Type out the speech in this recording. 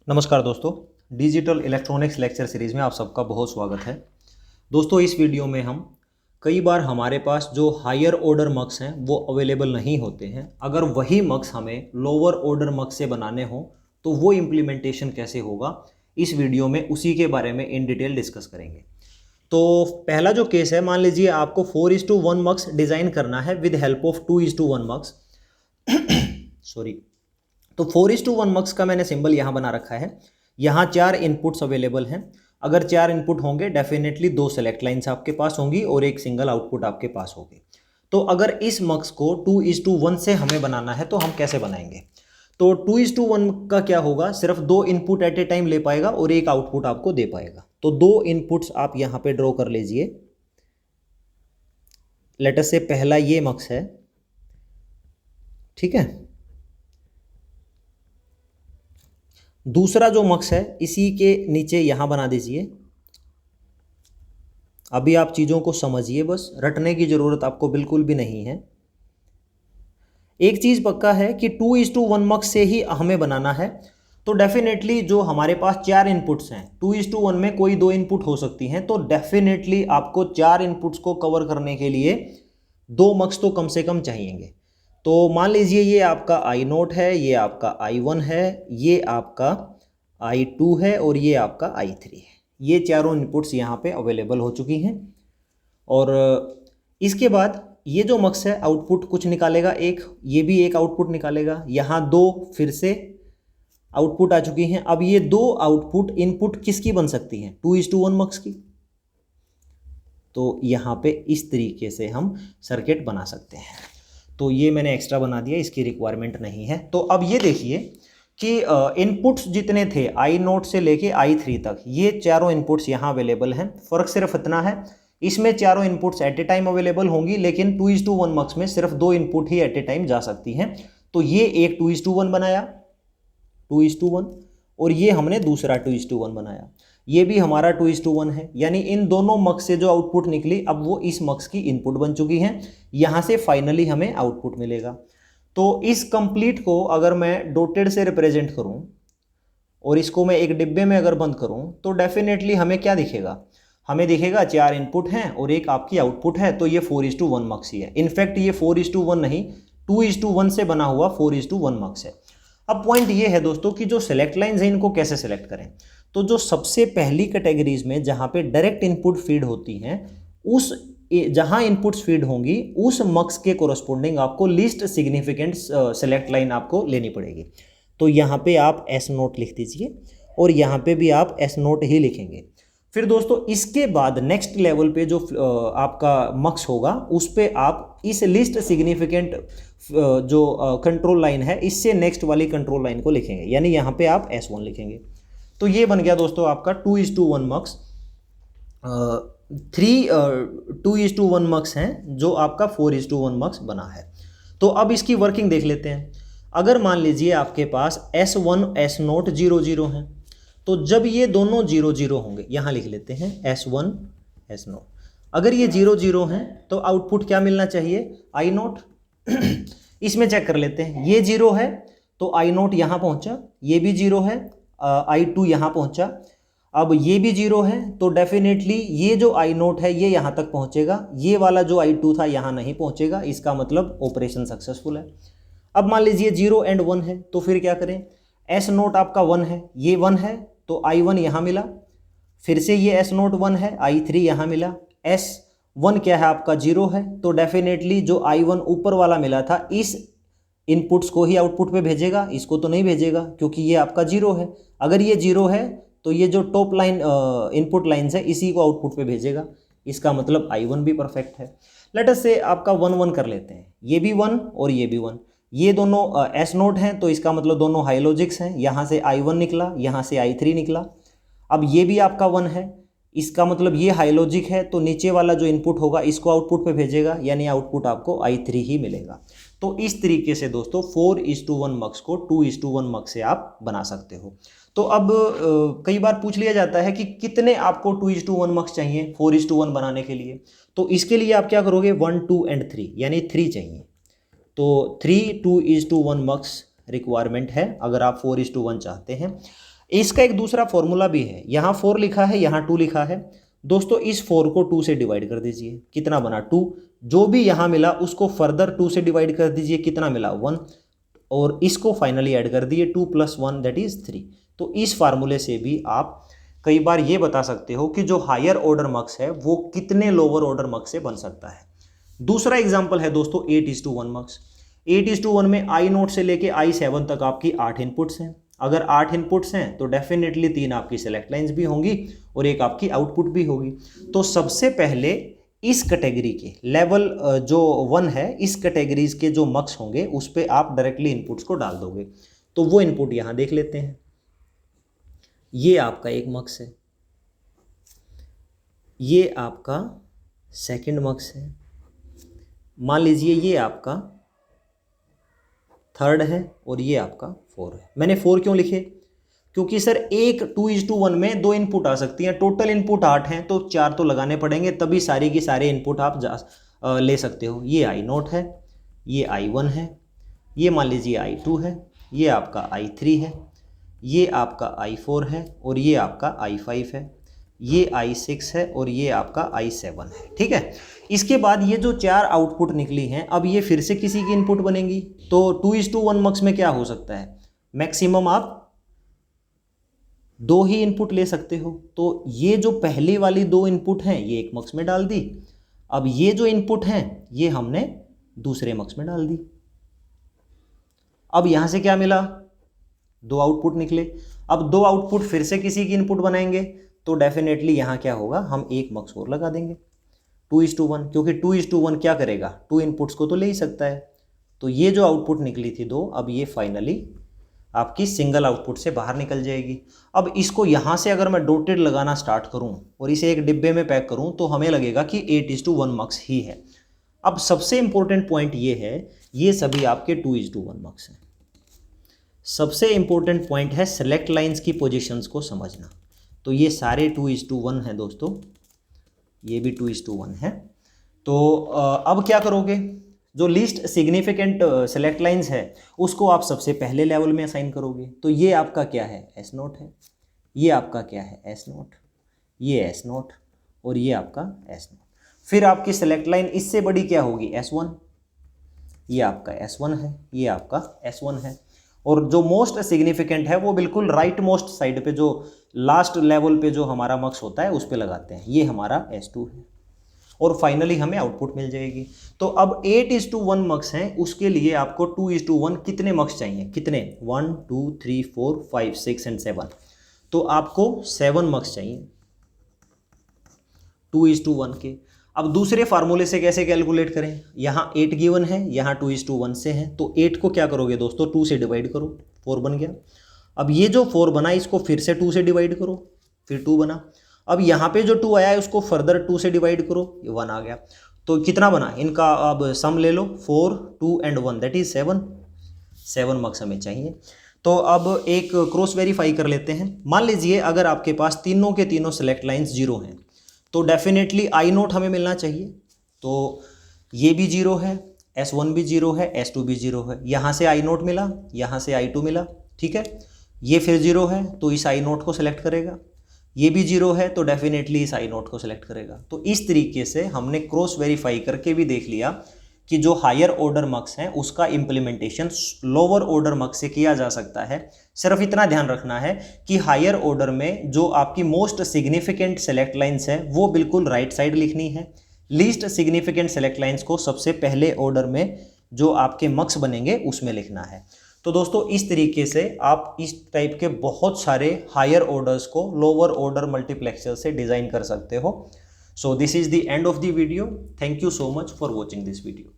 नमस्कार दोस्तों, digital electronics lecture series में आप सबका बहुत स्वागत है। दोस्तों, इस वीडियो में हम कई बार हमारे पास जो हायर ऑर्डर मक्स हैं वो अवेलेबल नहीं होते हैं। अगर वही मक्स हमें लोअर ऑर्डर मक्स से बनाने हो तो वो इम्प्लीमेंटेशन कैसे होगा, इस वीडियो में उसी के बारे में इन डिटेल डिस्कस करेंगे। तो पहला जो केस है, मान लीजिए आपको 4:1 मक्स डिज़ाइन करना है विद हेल्प ऑफ 2:1 मक्स। सॉरी। तो 4:1 मक्स का मैंने सिंबल यहाँ बना रखा है। यहाँ 4 इनपुट्स अवेलेबल हैं। अगर 4 इनपुट होंगे डेफिनेटली 2 सेलेक्ट लाइन्स आपके पास होंगी और एक सिंगल आउटपुट आपके पास होगी। तो अगर इस मक्स को 2:1 से हमें बनाना है तो हम कैसे बनाएंगे? तो 2:1 का क्या होगा, सिर्फ 2 इनपुट एट ए टाइम ले पाएगा और एक आउटपुट आपको दे पाएगा। तो 2 इनपुट्स आप यहाँ पे ड्रॉ कर लीजिए। लेटर से पहला ये मक्स है, ठीक है। दूसरा जो मक्स है इसी के नीचे यहां बना दीजिए। अभी आप चीज़ों को समझिए, बस रटने की ज़रूरत आपको बिल्कुल भी नहीं है। एक चीज़ पक्का है कि 2:1 मक्स से ही हमें बनाना है। तो डेफिनेटली जो हमारे पास 4 इनपुट्स हैं, 2:1 में कोई 2 इनपुट हो सकती हैं, तो डेफिनेटली आपको 4 इनपुट्स को कवर करने के लिए 2 मक्स तो कम से कम चाहिएंगे। तो मान लीजिए ये आपका I0 है, ये आपका I1 है, ये आपका I2 है और ये आपका I3 है। ये चारों इनपुट्स यहाँ पे अवेलेबल हो चुकी हैं। और इसके बाद ये जो मक्स है आउटपुट कुछ निकालेगा, एक ये भी एक आउटपुट निकालेगा। यहाँ 2 फिर से आउटपुट आ चुकी हैं। अब ये 2 आउटपुट इनपुट किसकी बन सकती हैं? 2:1 मक्स की। तो यहाँ पे इस तरीके से हम सर्किट बना सकते हैं। तो ये मैंने एक्स्ट्रा बना दिया, इसकी रिक्वायरमेंट नहीं है। तो अब ये देखिए कि इनपुट्स जितने थे I0 से लेके I3 तक, ये चारों इनपुट्स यहाँ अवेलेबल हैं। फ़र्क सिर्फ इतना है, इसमें चारों inputs at a time available होंगी, लेकिन 2:1 मक्स में सिर्फ 2 इनपुट ही एट ए टाइम जा सकती हैं। तो ये एक 2:1 बनाया, 2:1, और ये हमने दूसरा 2:1 बनाया। ये भी हमारा 2:1 है। यानी इन दोनों मक्स से जो आउटपुट निकली अब वो इस मक्स की इनपुट बन चुकी हैं। यहाँ से फाइनली हमें आउटपुट मिलेगा। तो इस कंप्लीट को अगर मैं डॉटेड से रिप्रेजेंट करूँ और इसको मैं एक डिब्बे में अगर बंद करूँ तो डेफिनेटली हमें क्या दिखेगा? हमें दिखेगा 4 इनपुट हैं और एक आपकी आउटपुट है। तो ये 4:1 मक्स ही है। इनफैक्ट ये 4:1 नहीं, 2:1 से बना हुआ 4:1 मक्स है। अब पॉइंट ये है दोस्तों कि जो सेलेक्ट लाइन्स हैं इनको कैसे सेलेक्ट करें। तो जो सबसे पहली कैटेगरीज में जहाँ पे डायरेक्ट इनपुट फीड होती हैं, उस जहाँ इनपुट्स फीड होंगी उस मक्स के कोरस्पोंडिंग आपको लीस्ट सिग्निफिकेंट सेलेक्ट लाइन आपको लेनी पड़ेगी। तो यहाँ पे आप S0 लिख दीजिए और यहाँ पे भी आप S0 ही लिखेंगे। फिर दोस्तों इसके बाद नेक्स्ट लेवल पे जो आपका मक्स होगा उस पे आप इस लिस्ट सिग्निफिकेंट जो कंट्रोल लाइन है इससे नेक्स्ट वाली कंट्रोल लाइन को लिखेंगे, यानी यहाँ पे आप S1 लिखेंगे। तो ये बन गया दोस्तों आपका 2:1 मक्स। 2:1 मक्स हैं जो आपका 4:1 मक्स बना है। तो अब इसकी वर्किंग देख लेते हैं। अगर मान लीजिए आपके पास S1 S0 0 0 हैं, तो जब ये दोनों 0 0 होंगे, यहाँ लिख लेते हैं S1 S0। अगर ये 0 0 हैं तो आउटपुट क्या मिलना चाहिए? I0। इसमें चेक कर लेते हैं, ये 0 है तो I0 यहाँ पहुँचा, ये भी 0 है, I2 यहाँ पहुँचा। अब ये भी 0 है तो डेफिनेटली ये जो I0 है ये यहाँ तक पहुँचेगा, ये वाला जो I2 था यहाँ नहीं पहुँचेगा। इसका मतलब ऑपरेशन सक्सेसफुल है। अब मान लीजिए 0 एंड 1 है, तो फिर क्या करें? S0 आपका 1 है, ये 1 है तो I1 यहाँ मिला, फिर से ये S0 1 है, I3 यहाँ मिला। S1 क्या है आपका? 0 है, तो डेफिनेटली जो I1 ऊपर वाला मिला था इस इनपुट्स को ही आउटपुट पे भेजेगा, इसको तो नहीं भेजेगा क्योंकि ये आपका 0 है। अगर ये 0 है तो ये जो टॉप लाइन इनपुट लाइन्स है इसी को आउटपुट पे भेजेगा। इसका मतलब I1 भी परफेक्ट है। लेट अस से आपका 1 1 कर लेते हैं, ये भी 1 और ये भी 1। ये दोनों S0 हैं तो इसका मतलब दोनों हाई लॉजिक्स हैं। यहाँ से I1 निकला, यहाँ से I3 निकला। अब ये भी आपका 1 है, इसका मतलब ये हाई लॉजिक है, तो नीचे वाला जो इनपुट होगा इसको आउटपुट पे भेजेगा, यानी आउटपुट आपको I3 ही मिलेगा। तो इस तरीके से दोस्तों 4:1 मक्स को 2:1 मक्स से आप बना सकते हो। तो अब कई बार पूछ लिया जाता है कि कितने आपको 2:1 मक्स चाहिए 4:1 बनाने के लिए। तो इसके लिए आप क्या करोगे? 1 2 एंड 3, यानी 3 चाहिए। तो 3 2:1 मक्स रिक्वायरमेंट है अगर आप 4:1 चाहते हैं। इसका एक दूसरा फॉर्मूला भी है, यहाँ 4 लिखा है, यहाँ 2 लिखा है। दोस्तों इस 4 को 2 से डिवाइड कर दीजिए, कितना बना 2। जो भी यहाँ मिला उसको फर्दर 2 से डिवाइड कर दीजिए, कितना मिला 1, और इसको फाइनली ऐड कर दिए 2 + 1 दैट इज 3। तो इस फार्मूले से भी आप कई बार ये बता सकते हो कि जो हायर ऑर्डर मक्स है वो कितने लोअर ऑर्डर मक्स से बन सकता है। दूसरा एग्जाम्पल है दोस्तों 8:1 मक्स। 8:1 में I0 से लेके I7 तक आपकी 8 इनपुट्स हैं। अगर 8 इनपुट्स हैं तो डेफिनेटली 3 आपकी सेलेक्ट लाइंस भी होंगी और एक आपकी आउटपुट भी होगी। तो सबसे पहले इस कैटेगरी के लेवल जो 1 है, इस कैटेगरीज के जो मक्स होंगे उस पर आप डायरेक्टली इनपुट्स को डाल दोगे। तो वो इनपुट यहाँ देख लेते हैं। ये आपका एक मक्स है, ये आपका सेकंड मक्स है, मान लीजिए ये आपका थर्ड है और ये आपका 4 है। मैंने 4 क्यों लिखे? क्योंकि सर एक 2:1 में 2 इनपुट आ सकती हैं, टोटल इनपुट 8 हैं तो 4 तो लगाने पड़ेंगे, तभी सारी की सारे इनपुट आप ले सकते हो। ये I0 है, ये I1 है, ये मान लीजिए I2 है, ये आपका I3 है, ये आपका I4 है और ये आपका I5 है, ये I6 है और ये आपका I7 है। ठीक है, इसके बाद ये जो 4 आउटपुट निकली हैं, अब ये फिर से किसी की इनपुट बनेंगी। तो 2:1 मक्स में क्या हो सकता है, मैक्सिमम आप 2 ही इनपुट ले सकते हो। तो ये जो पहली वाली 2 इनपुट हैं ये एक मक्स में डाल दी। अब ये जो इनपुट हैं ये हमने दूसरे मक्स में डाल दी। अब यहां से क्या मिला, 2 आउटपुट निकले। अब 2 आउटपुट फिर से किसी की इनपुट बनाएंगे तो डेफिनेटली यहाँ क्या होगा, हम एक मक्स और लगा देंगे 2:1, क्योंकि 2:1 क्या करेगा, 2 इनपुट्स को तो ले ही सकता है। तो ये जो आउटपुट निकली थी 2, अब ये फाइनली आपकी सिंगल आउटपुट से बाहर निकल जाएगी। अब इसको यहाँ से अगर मैं डॉटेड लगाना स्टार्ट करूँ और इसे एक डिब्बे में पैक करूँ तो हमें लगेगा कि 8:1 मक्स ही है। अब सबसे इंपॉर्टेंट पॉइंट ये है, ये सभी आपके 2:1 मक्स हैं। सबसे इंपॉर्टेंट पॉइंट है सेलेक्ट लाइंस की पोजीशंस को समझना। तो ये सारे 2:1 हैं दोस्तों, ये भी 2:1 है। तो अब क्या करोगे, जो लीस्ट सिग्निफिकेंट सेलेक्ट लाइंस है उसको आप सबसे पहले लेवल में असाइन करोगे। तो ये आपका क्या है, S0 है, ये आपका क्या है S0, ये S0 और ये आपका S0। फिर आपकी सेलेक्ट लाइन इससे बड़ी क्या होगी, S1, ये आपका S1 है, ये आपका S1 है। और जो मोस्ट सिग्निफिकेंट है वो बिल्कुल राइट मोस्ट साइड पे, जो लास्ट लेवल पे जो हमारा मक्स होता है उस पे लगाते हैं, ये हमारा S2 है। और फाइनली हमें आउटपुट मिल जाएगी। तो अब 8:1 मक्स हैं, उसके लिए आपको 2:1 कितने मक्स चाहिए, कितने, 1 2 3 4 5 6 एंड 7। तो आपको 7 मक्स चाहिए 2:1 के। अब दूसरे फार्मूले से कैसे कैलकुलेट करें, यहाँ 8 गिवन है, यहाँ 2:1 से है। तो 8 को क्या करोगे दोस्तों, 2 से डिवाइड करो, 4 बन गया। अब ये जो 4 बना इसको फिर से 2 से डिवाइड करो, फिर 2 बना। अब यहाँ पे जो 2 आया है उसको फर्दर 2 से डिवाइड करो, ये 1 आ गया। तो कितना बना इनका, अब सम ले लो, 4 2 एंड 1 दैट इज 7 मक्स हमें चाहिए। तो अब एक क्रॉस वेरीफाई कर लेते हैं। मान लीजिए अगर आपके पास तीनों के तीनों सेलेक्ट लाइन्स 0 हैं तो डेफिनेटली I0 हमें मिलना चाहिए। तो ये भी 0 है, S1 भी 0 है, S2 भी 0 है। यहाँ से I0 मिला, यहाँ से I2 मिला, ठीक है। ये फिर 0 है तो इस I0 को सिलेक्ट करेगा, ये भी 0 है तो डेफिनेटली इस I0 को सिलेक्ट करेगा। तो इस तरीके से हमने क्रॉस वेरीफाई करके भी देख लिया कि जो हायर ऑर्डर मक्स हैं उसका इम्प्लीमेंटेशन लोअर ऑर्डर मक्स से किया जा सकता है। सिर्फ इतना ध्यान रखना है कि हायर ऑर्डर में जो आपकी मोस्ट सिग्निफिकेंट सेलेक्ट लाइंस है वो बिल्कुल राइट साइड लिखनी है। लीस्ट सिग्निफिकेंट सेलेक्ट लाइंस को सबसे पहले ऑर्डर में जो आपके मक्स बनेंगे उसमें लिखना है। तो दोस्तों इस तरीके से आप इस टाइप के बहुत सारे हायर ऑर्डर्स को लोअर ऑर्डर मल्टीप्लेक्सर से डिज़ाइन कर सकते हो। So this is the end of the video. Thank you so much for watching this video.